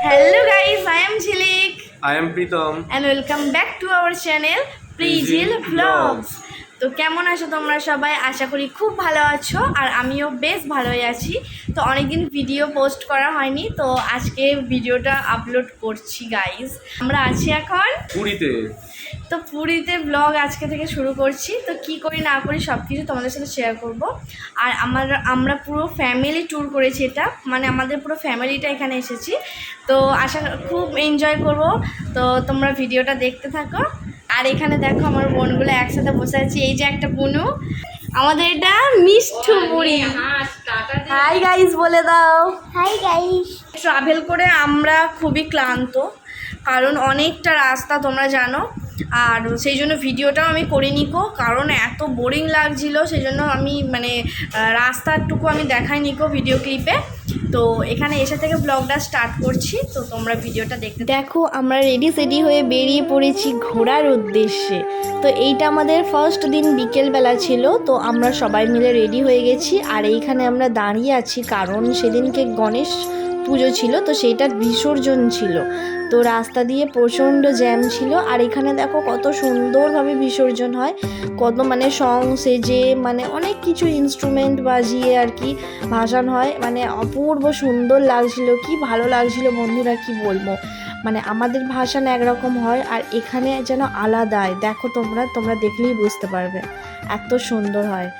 Hello guys, I am Jhilik. I am Pritam. And welcome back to our channel Prijil Vlogs. তো কেমন আছো তোমরা সবাই? আশা করি খুব ভালো আছো আর আমিও বেশ ভালোই আছি। তো অনেকদিন ভিডিও পোস্ট করা হয়নি, তো আজকে ভিডিওটা আপলোড করছি গাইস। আমরা আছি এখন পুরীতে। তো পুরীতে ব্লগ আজকে থেকে শুরু করছি। তো কি করি না করি সব কিছু তোমাদের সাথে শেয়ার করব। আর আমরা পুরো ফ্যামিলি ট্যুর করেছি, এটা মানে আমাদের পুরো ফ্যামিলিটা এখানে এসেছি। তো খুব এনজয় করব। তো তোমরা ভিডিওটা দেখতে থাকো। আর এখানে দেখো আমার বোনগুলো একসাথে বসে আছি। এই যে একটা বুনু, আমাদের এটা মিষ্টি বুড়ি। হাই গাইস বলে দাও। Hi guys. ট্রাভেল করে আমরা খুবই ক্লান্ত, কারণ অনেকটা রাস্তা তোমরা জানো। আর সেই জন্য ভিডিওটাও আমি করিনি কারণ এত বোরিং লাগছিল, সেই জন্য আমি রাস্তাটুকু আমি দেখাইনি ভিডিও ক্লিপে। তো এখানে এসে থেকে ব্লগটা স্টার্ট করছি, তো তোমরা ভিডিওটা দেখতে দেখো। আমরা রেডি হয়ে বেরিয়ে পড়েছি ঘোরার উদ্দেশ্যে। তো এইটা আমাদের ফার্স্ট দিন বিকেলবেলা ছিল, তো আমরা সবাই মিলে রেডি হয়ে গেছি। আর এইখানে আমরা দাঁড়িয়ে আছি কারণ সেদিনকে গণেশ পুজো ছিল, তো সেইটার বিসর্জন ছিল। তো রাস্তা দিয়ে প্রচণ্ড জ্যাম ছিল। আর এখানে দেখো কত সুন্দরভাবে বিসর্জন হয়, কত সং সেজে অনেক কিছু ইনস্ট্রুমেন্ট বাজিয়ে আর কি ভাসান হয়। অপূর্ব সুন্দর লাগছিল, কি ভালো লাগছিল বন্ধুরা, কি বলবো। আমাদের ভাসান একরকম হয় আর এখানে যেন আলাদাই। দেখো তোমরা দেখলেই বুঝতে পারবে, এত সুন্দর হয়।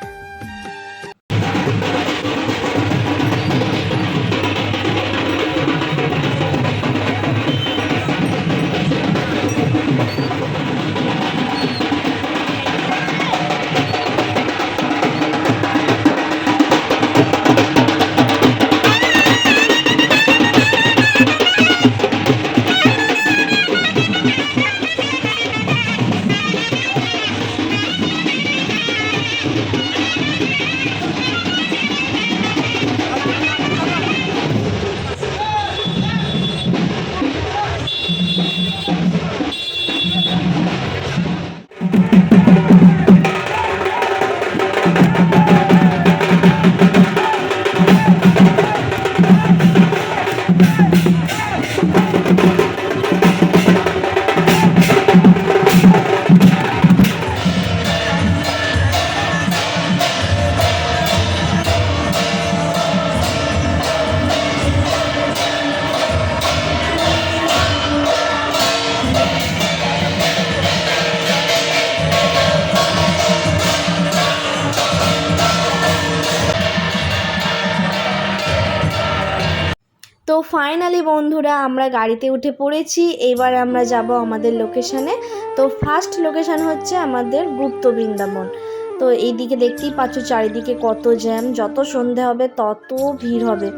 তো ফাইনালি বন্ধুরা আমরা গাড়িতে উঠে পড়েছি। এবার আমরা যাব আমাদের লোকেশানে। তো ফার্স্ট লোকেশান হচ্ছে আমাদের গুপ্ত বৃন্দাবন। তো এইদিকে দেখতেই পাচ্ছ চারিদিকে কত জ্যাম, যত সন্ধে হবে তত ভিড় হবে।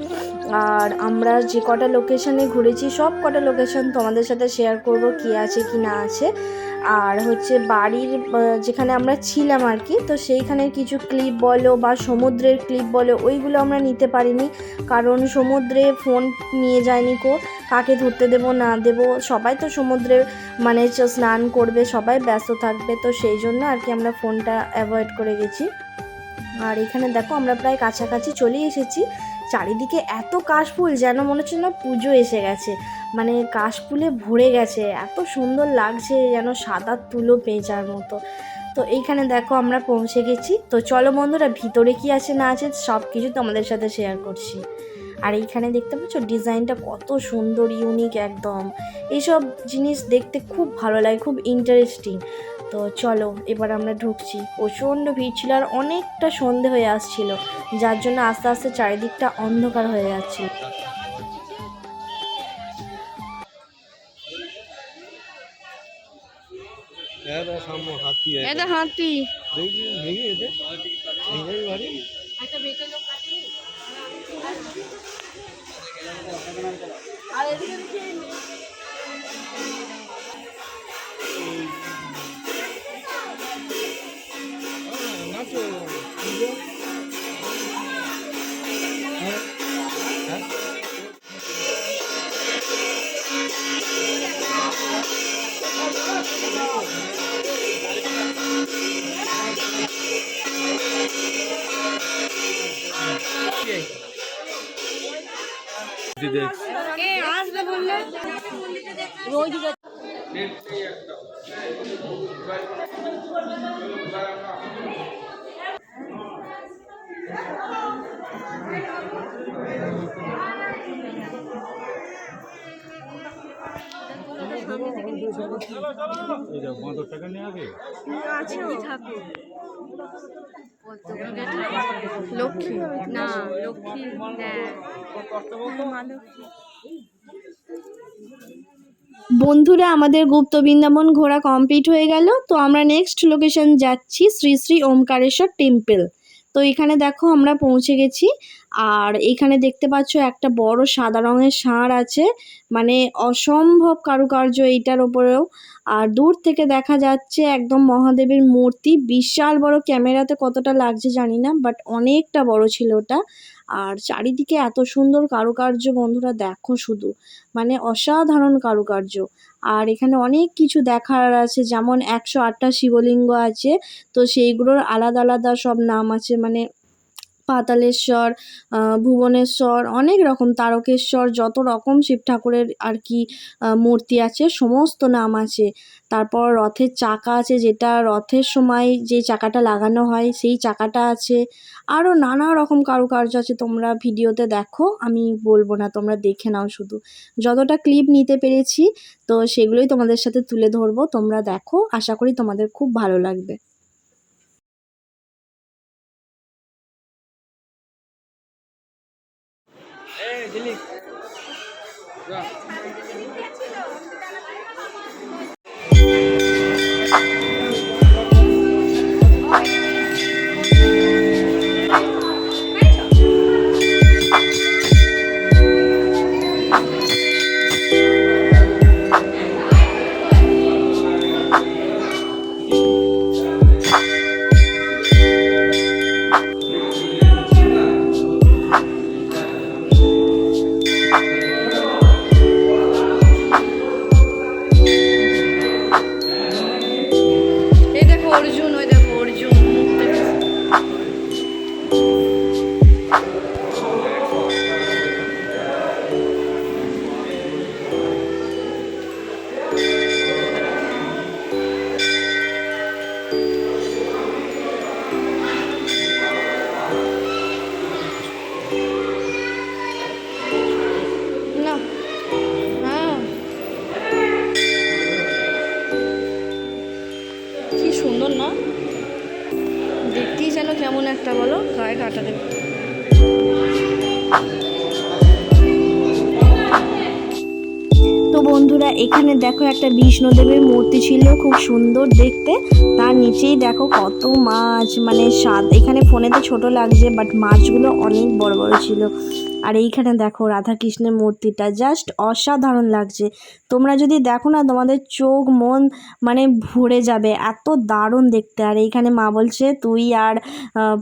আর আমরা যে কটা লোকেশানে ঘুরেছি সব কটা লোকেশান তোমাদের সাথে শেয়ার করব, কি আছে কি না আছে। আর হচ্ছে বাড়ির যেখানে আমরা ছিলাম আর কি, তো সেইখানের কিছু ক্লিপ বলো বা সমুদ্রের ক্লিপ বলো, ওইগুলো আমরা নিতে পারিনি কারণ সমুদ্রে ফোন নিয়ে যায়নি কাকে ধরতে দেবো না দেবো, সবাই তো সমুদ্রে স্নান করবে, সবাই ব্যস্ত থাকবে। তো সেই জন্য আর কি আমরা ফোনটা অ্যাভয়েড করে গেছি। আর এখানে দেখো আমরা প্রায় কাছাকাছি চলে এসেছি। চারিদিকে এত কাশফুল, যেন মনে হচ্ছে না পুজো এসে গেছে। কাশফুলে ভরে গেছে, এত সুন্দর লাগছে, যেন সাদা তুলো পেঁচার মতো। তো এইখানে দেখো আমরা পৌঁছে গেছি। তো চলো বন্ধুরা, ভিতরে কি আছে না আছে সব কিছু তোমাদের সাথে শেয়ার করছি। আর এইখানে দেখতে পাচ্ছ ডিজাইনটা কত সুন্দর, ইউনিক একদম। এইসব জিনিস দেখতে খুব ভালো লাগে, খুব ইন্টারেস্টিং। তো চলো এবার আমরা ঢুকছি। প্রচণ্ড ভিড় ছিল আর অনেকটা সন্ধে হয়ে আসছিল, যার জন্য আস্তে আস্তে চারিদিকটা অন্ধকার হয়ে যাচ্ছিল। হাতি দেখ লক্ষ্মী না লক্ষ্মী বন্ধুরা আমাদের গুপ্ত বৃন্দাবন ঘোরা কমপ্লিট হয়ে গেল। তো আমরা নেক্সট লোকেশন যাচ্ছি শ্রী শ্রী ওমকারেশ্বর টেম্পল। তো এখানে দেখো আমরা পৌঁছে গেছি। আর এখানে দেখতে পাচ্ছ একটা বড় সাদা রঙের ষাঁড় আছে, মানে অসম্ভব কারুকার্য এইটার ওপরেও। আর দূর থেকে দেখা যাচ্ছে একদম মহাদেবের মূর্তি, বিশাল বড়। ক্যামেরাতে কতটা লাগছে জানি না, বাট অনেকটা বড় ছিল ওটা। আর চারিদিকে এত সুন্দর কারুকার্য বন্ধুরা, দেখো শুধু, মানে অসাধারণ কারুকার্য। আর এখানে অনেক কিছু দেখার আছে, যেমন 108টা শিবলিঙ্গ আছে, তো সেইগুলোর আলাদা আলাদা সব নাম আছে, মানে পাতালেশ্বর, ভুবনেশ্বর, অনেক রকম, তারকেশ্বর, যত রকম শিব ঠাকুরের আর কি মূর্তি আছে সমস্ত নাম আছে। তারপর রথের চাকা আছে, যেটা রথের সময় যে চাকাটা লাগানো হয় সেই চাকাটা আছে। আরও নানা রকম কারুকার্য আছে, তোমরা ভিডিওতে দেখো, আমি বলবো না, তোমরা দেখে নাও শুধু। যতটা ক্লিপ নিতে পেরেছি তো সেগুলোই তোমাদের সাথে তুলে ধরবো, তোমরা দেখো, আশা করি তোমাদের খুব ভালো লাগবে। অর্জুন, ওই দেখো অর্জুন। না হ্যাঁ, কি সুন্দর না, দেখতেই যেন কেমন একটা, বলো, গায়ে কাটা দেবে। তো বন্ধুরা এখানে দেখো একটা বিষ্ণুদেবের মূর্তি ছিল, খুব সুন্দর দেখতে। তার নিচেই দেখো কত মাছ, মানে স্বাদ। এখানে ফোনেতে ছোট লাগছে, বাট মাছগুলো অনেক বড় বড় ছিল। আর এইখানে দেখো রাধা কৃষ্ণের মূর্তিটা জাস্ট অসাধারণ লাগছে। তোমরা যদি দেখো না, তোমাদের চোখ মন মানে ভরে যাবে, এত দারুণ দেখতে। আর এইখানে মা বলছে তুই আর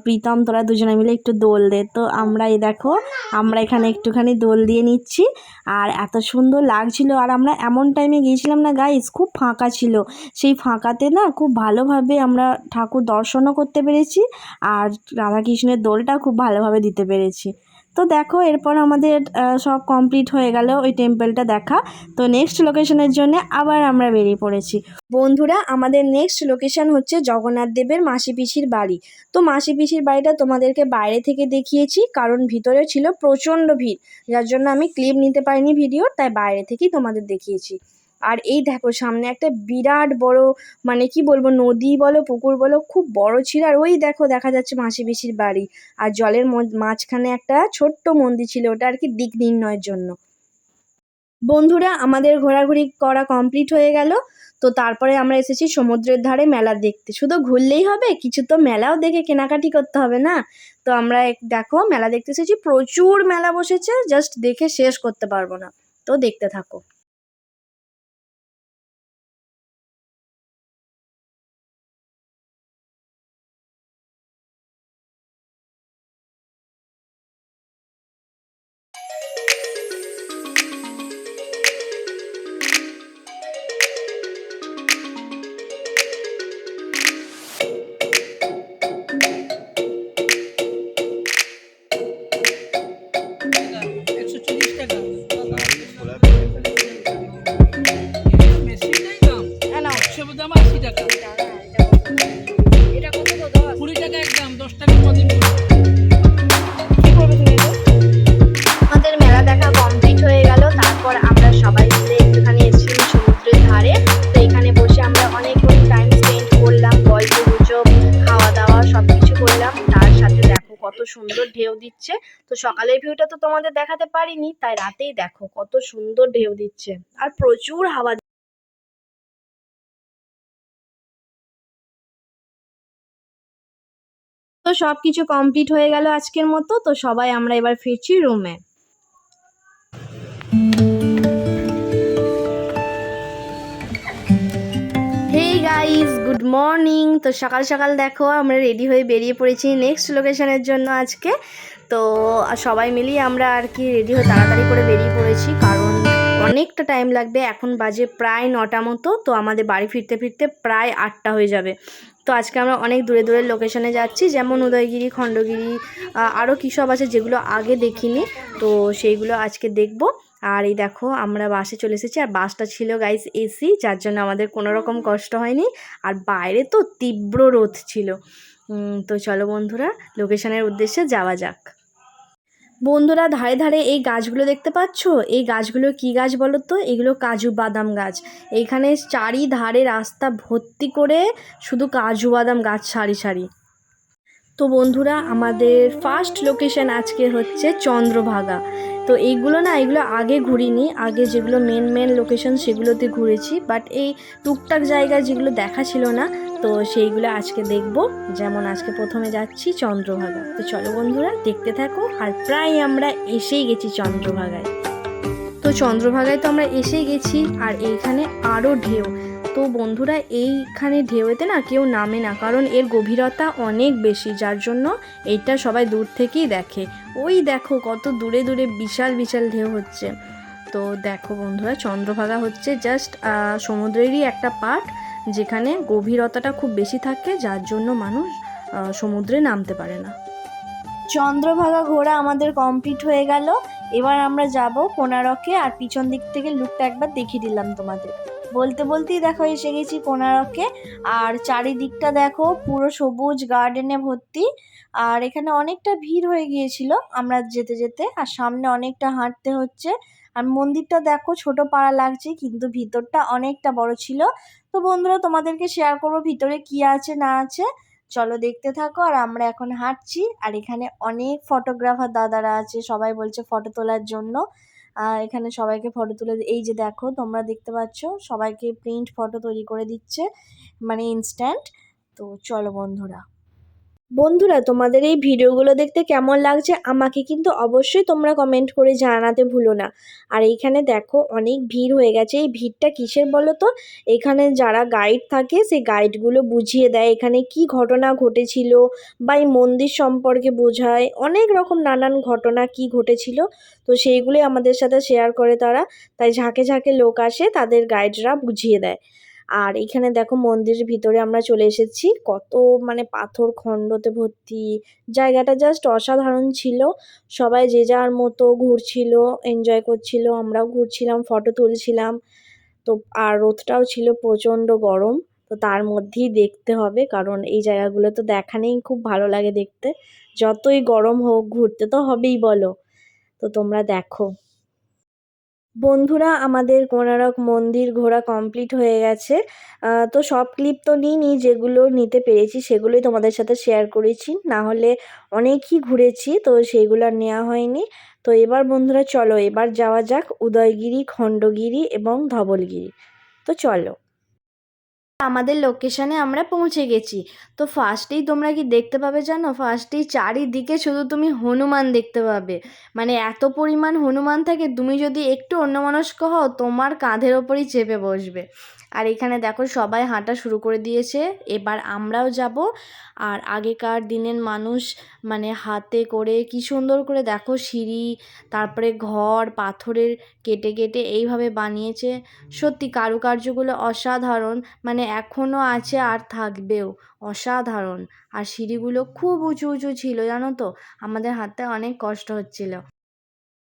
প্রীতম তোরা দুজনে মিলে একটু দোল দে। তো আমরা এই দেখো, আমরা এখানে একটুখানি দোল দিয়ে নিচ্ছি। আর এত সুন্দর লাগছিল। আর আমরা এমন টাইমে গিয়েছিলাম না গাইস, খুব ফাঁকা ছিল। সেই ফাঁকাতে না খুব ভালোভাবে আমরা ঠাকুর দর্শনও করতে পেরেছি, আর রাধাকৃষ্ণের দোলটা খুব ভালোভাবে দিতে পেরেছি। তো দেখো এরপর আমাদের সব কমপ্লিট হয়ে গেল ওই টেম্পলটা দেখা। তো নেক্সট লোকেশনের জন্য আবার আমরা বেরিয়ে পড়েছি। বন্ধুরা আমাদের নেক্সট লোকেশন হচ্ছে জগন্নাথ দেবের মাসি পিসির বাড়ি। তো মাসি পিসির বাড়িটা তোমাদেরকে বাইরে থেকে দেখিয়েছি, কারণ ভিতরে ছিল প্রচণ্ড ভিড়, যার জন্য আমি ক্লিপ নিতে পারিনি ভিডিওর, তাই বাইরে থেকেই তোমাদের দেখিয়েছি। আর এই দেখো সামনে একটা বিরাট বড়, মানে কি বলবো, নদী বলো পুকুর বলো, খুব বড় ছিল। আর ওই দেখো দেখা যাচ্ছে মাসি পিসির বাড়ি। আর জলের মাঝখানে একটা ছোট্ট মন্দির ছিল, ওটা আর কি দিক নির্ণয়ের জন্য। বন্ধুরা আমাদের ঘোরাঘুরি করা কমপ্লিট হয়ে গেল। তো তারপরে আমরা এসেছি সমুদ্রের ধারে মেলা দেখতে। শুধু ঘুরলেই হবে, কিছু তো মেলাও দেখে কেনাকাটি করতে হবে না। তো আমরা দেখো মেলা দেখতে এসেছি, প্রচুর মেলা বসেছে, জাস্ট দেখে শেষ করতে পারবো না। তো দেখতে থাকো। সুন্দর ঢেউ দিচ্ছে। তো সকালের ভিউটা তো তোমাদের দেখাতে পারিনি, তাই রাতেই দেখো কত সুন্দর ঢেউ দিচ্ছে আর প্রচুর হাওয়া। তো সবকিছু কমপ্লিট হয়ে গেল আজকের মতো। তো সবাই আমরা এবার ফিরছি রুমে। Hey guys, good morning. তো সকাল সকাল দেখো আমরা রেডি হয়ে বেরিয়ে পড়েছি নেক্সট লোকেশনের জন্য আজকে। তো সবাই মিলিয়ে আমরা আর কি রেডি হয়ে তাড়াতাড়ি করে বেরিয়ে পড়েছি, কারণ অনেকটা টাইম লাগবে। এখন বাজে প্রায় 9টা মতো, তো আমাদের বাড়ি ফিরতে ফিরতে প্রায় 8টা হয়ে যাবে। তো আজকে আমরা অনেক দূরে দূরের লোকেশনে যাচ্ছি, যেমন উদয়গিরি, খণ্ডগিরি, আরও কী সব আছে যেগুলো আগে দেখিনি, তো সেইগুলো আজকে দেখব। আর এই দেখো আমরা বাসে চলে এসেছি, আর বাসটা ছিল গাইস এসি, যার জন্য আমাদের কোনো রকম কষ্ট হয়নি। আর বাইরে তো তীব্র রোদ ছিল। তো চলো বন্ধুরা, লোকেশনের উদ্দেশ্যে যাওয়া যাক। বন্ধুরা, ধারে ধারে এই গাছগুলো দেখতে পাচ্ছ, এই গাছগুলো কি গাছ বলো তো? এগুলো কাজু বাদাম গাছ। এইখানে চারিধারে রাস্তা ভর্তি করে শুধু কাজু বাদাম গাছ, সারি সারি। তো বন্ধুরা, আমাদের ফার্স্ট লোকেশন আজকে হচ্ছে চন্দ্রভাগা। তো এগুলো আগে ঘুরিনি, আগে যেগুলো মেন মেন লোকেশন সেগুলোতে ঘুরেছি, বাট এই টুকটাক জায়গায় যেগুলো দেখা ছিল না, তো সেইগুলো আজকে দেখব। যেমন আজকে প্রথমে যাচ্ছি চন্দ্রভাগা। তো চলো বন্ধুরা, দেখতে থাকো। আর প্রায় আমরা এসেই গেছি চন্দ্রভাগায়। তো চন্দ্রভাগায় তো আমরা এসে গেছি, আর এইখানে আরও ঢেউ। তো বন্ধুরা, এইখানে ঢেউতে না কেউ নামে না, কারণ এর গভীরতা অনেক বেশি, যার জন্য এইটা সবাই দূর থেকেই দেখে। ওই দেখো কত দূরে দূরে বিশাল বিশাল ঢেউ হচ্ছে। তো দেখো বন্ধুরা, চন্দ্রভাগা হচ্ছে জাস্ট সমুদ্রেরই একটা পার্ট, যেখানে গভীরতাটা খুব বেশি থাকে, যার জন্য মানুষ সমুদ্রে নামতে পারে না। চন্দ্রভাগা ঘোরা আমাদের কমপ্লিট হয়ে গেল। এবার আমরা যাব কোণারকে, আর পিছন দিক থেকে লুকটা একবার দেখিয়ে দিলাম তোমাদের। বলতে বলতেই দেখো এসে গেছি কোণারকে। আর চারিদিকটা দেখো পুরো সবুজ গার্ডেনে ভর্তি। আর এখানে অনেকটা ভিড় হয়ে গিয়েছিল আমরা যেতে যেতে, আর সামনে অনেকটা হাঁটতে হচ্ছে। আর মন্দিরটা দেখো ছোট পাড়া লাগছে, কিন্তু ভিতরটা অনেকটা বড় ছিল। তো বন্ধুরা, তোমাদেরকে শেয়ার করবো ভিতরে কি আছে না আছে। চলো দেখতে থাকো। আর আমরা এখন হাঁটছি, আর এখানে অনেক ফটোগ্রাফার দাদারা আছে, সবাই বলছে ফটো তোলার জন্য। এখানে সবাইকে ফটো তুলে, এই যে দেখো তোমরা দেখতে পাচ্ছ, সবাইকে প্রিন্ট ফটো তৈরি করে দিচ্ছে, মানে ইনস্ট্যান্ট। তো চলো বন্ধুরা, তোমাদের এই ভিডিওগুলো দেখতে কেমন লাগছে আমাকে কিন্তু অবশ্যই তোমরা কমেন্ট করে জানাতে ভুলো না। আর এইখানে দেখো অনেক ভিড় হয়ে গেছে। এই ভিড়টা কিসের বলো তো? এখানে যারা গাইড থাকে সেই গাইডগুলো বুঝিয়ে দেয় এখানে কি ঘটনা ঘটেছিল, বা এই মন্দির সম্পর্কে বোঝায়, অনেক রকম নানান ঘটনা কি ঘটেছিল, তো সেইগুলোই আমাদের সাথে শেয়ার করে তারা। তাই ঝাঁকে ঝাঁকে লোক আসে, তাদের গাইডরা বুঝিয়ে দেয়। আর এখানে দেখো মন্দিরের ভিতরে আমরা চলে এসেছি, কত মানে পাথর খণ্ডতে ভর্তি। জায়গাটা জাস্ট অসাধারণ ছিল। সবাই যে যার মতো ঘুরছিল, এনজয় করছিল, আমরাও ঘুরছিলাম, ফটো তুলছিলাম। তো আর রোদটাও ছিল প্রচণ্ড গরম, তো তার মধ্যেই দেখতে হবে, কারণ এই জায়গাগুলো তো দেখা নেই, খুব ভালো লাগে দেখতে। যতই গরম হোক ঘুরতে তো হবেই বলো। তো তোমরা দেখো বন্ধুরা, আমাদের কোণারক মন্দির ঘোরা কমপ্লিট হয়ে গেছে। তো সব ক্লিপ তো নিইনি, যেগুলো নিতে পেরেছি সেগুলোই তোমাদের সাথে শেয়ার করেছি, না হলে অনেকই ঘুরেছি, তো সেইগুলো আর নেওয়া হয়নি। তো এবার বন্ধুরা চলো, এবার যাওয়া যাক উদয়গিরি, খণ্ডগিরি এবং ধবলগিরি। তো চলো, আমাদের লোকেশনে আমরা পৌঁছে গেছি। তো ফার্স্টেই তোমরা কি দেখতে পাবে জানো? ফার্স্টেই চারিদিকে শুধু তুমি হনুমান দেখতে পাবে। মানে এত পরিমাণ হনুমান থাকে, তুমি যদি একটু অন্যমনস্ক হও তোমার কাঁধের ওপরই চেপে বসবে। আর এখানে দেখো সবাই হাঁটা শুরু করে দিয়েছে, এবার আমরাও যাব। আর আগেকার দিনের মানুষ মানে হাতে করে কি সুন্দর করে দেখো সিঁড়ি, তারপরে ঘর পাথরের কেটে কেটে এইভাবে বানিয়েছে। সত্যি কারুকার্যগুলো অসাধারণ, মানে এখনও আছে আর থাকবেও, অসাধারণ। আর সিঁড়িগুলো খুব উঁচু উঁচু ছিল জানো তো, আমাদের হাতে অনেক কষ্ট হচ্ছিল।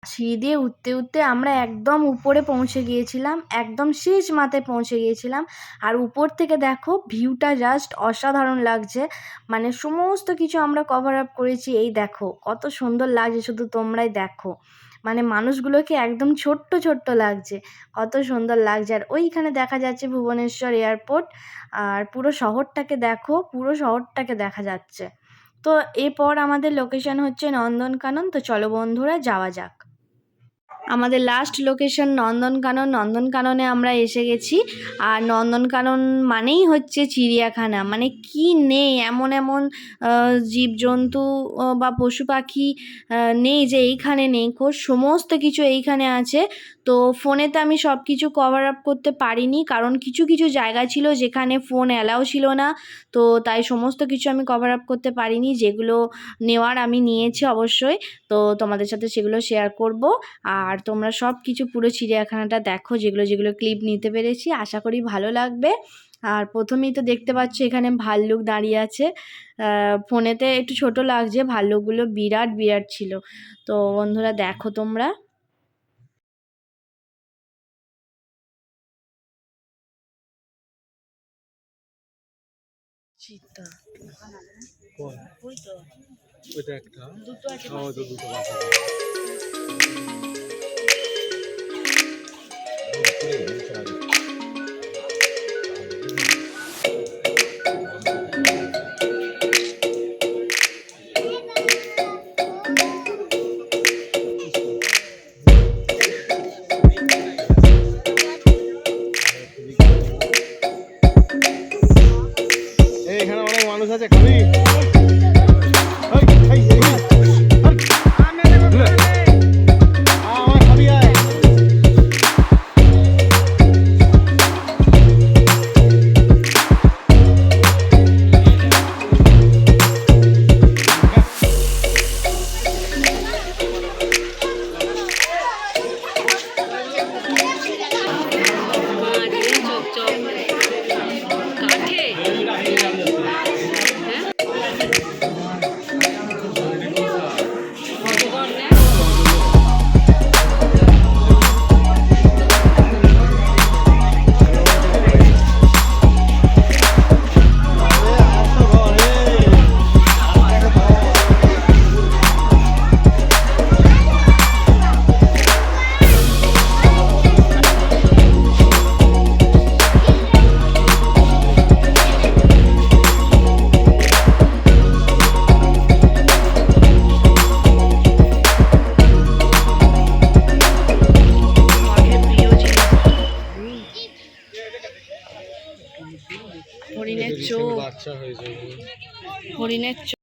সিঁড়ি দিয়ে উঠতে উঠতে আমরা একদম উপরে পৌঁছে গিয়েছিলাম, একদম শেষ মাথায় পৌঁছে গিয়েছিলাম। আর উপর থেকে দেখো ভিউটা জাস্ট অসাধারণ লাগছে, মানে সমস্ত কিছু আমরা কভার আপ করেছি। এই দেখো কত সুন্দর লাগছে, শুধু তোমরাই দেখো, মানে মানুষগুলোকে একদম ছোট্ট ছোট্ট লাগছে, কত সুন্দর লাগছে। আর ওইখানে দেখা যাচ্ছে ভুবনেশ্বর এয়ারপোর্ট। আর পুরো শহরটাকে দেখো, পুরো শহরটাকে দেখা যাচ্ছে। তো এরপর আমাদের লোকেশন হচ্ছে নন্দনকানন। তো চলো বন্ধুরা যাওয়া যাক। আমাদের লাস্ট লোকেশন নন্দনকানন। নন্দনকাননে আমরা এসে গেছি। আর নন্দনকানন মানেই হচ্ছে চিড়িয়াখানা। মানে কি নেই, এমন এমন জীবজন্তু বা পশু পাখি নেই যে এইখানে নেই। সমস্ত কিছু এইখানে আছে। তো ফোনেতে আমি সব কিছু কভার আপ করতে পারিনি, কারণ কিছু কিছু জায়গা ছিল যেখানে ফোন অ্যালাউ ছিল না। তো তাই সমস্ত কিছু আমি কভার আপ করতে পারিনি। যেগুলো নেওয়ার আমি নিয়েছি অবশ্যই, তো তোমাদের সাথে সেগুলো শেয়ার করব। আর তোমরা সব কিছু পুরো চিড়িয়াখানাটা দেখো, যেগুলো যেগুলো ক্লিপ নিতে পেরেছি। আশা করি ভালো লাগবে। আর প্রথমেই তো দেখতে পাচ্ছ এখানে ভাল্লুক দাঁড়িয়ে আছে। ফোনেতে একটু ছোট লাগছে, ভাল্লুকগুলো বিরাট বিরাট ছিল। তো বন্ধুরা দেখো তোমরা। চিতা ওই তো ওইটা একটা দুটো আছে, দুটো এখানে অনেক মানুষ আছে, খাবি? হরিণের চোখ, বাচ্চা হয়ে যাবে হরিণের চোখ।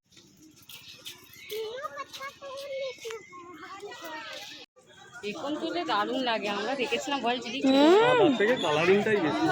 এখন তুলে দারুণ লাগে। আমরা দেখেছিলাম বল, কালারিংটাই বেশি।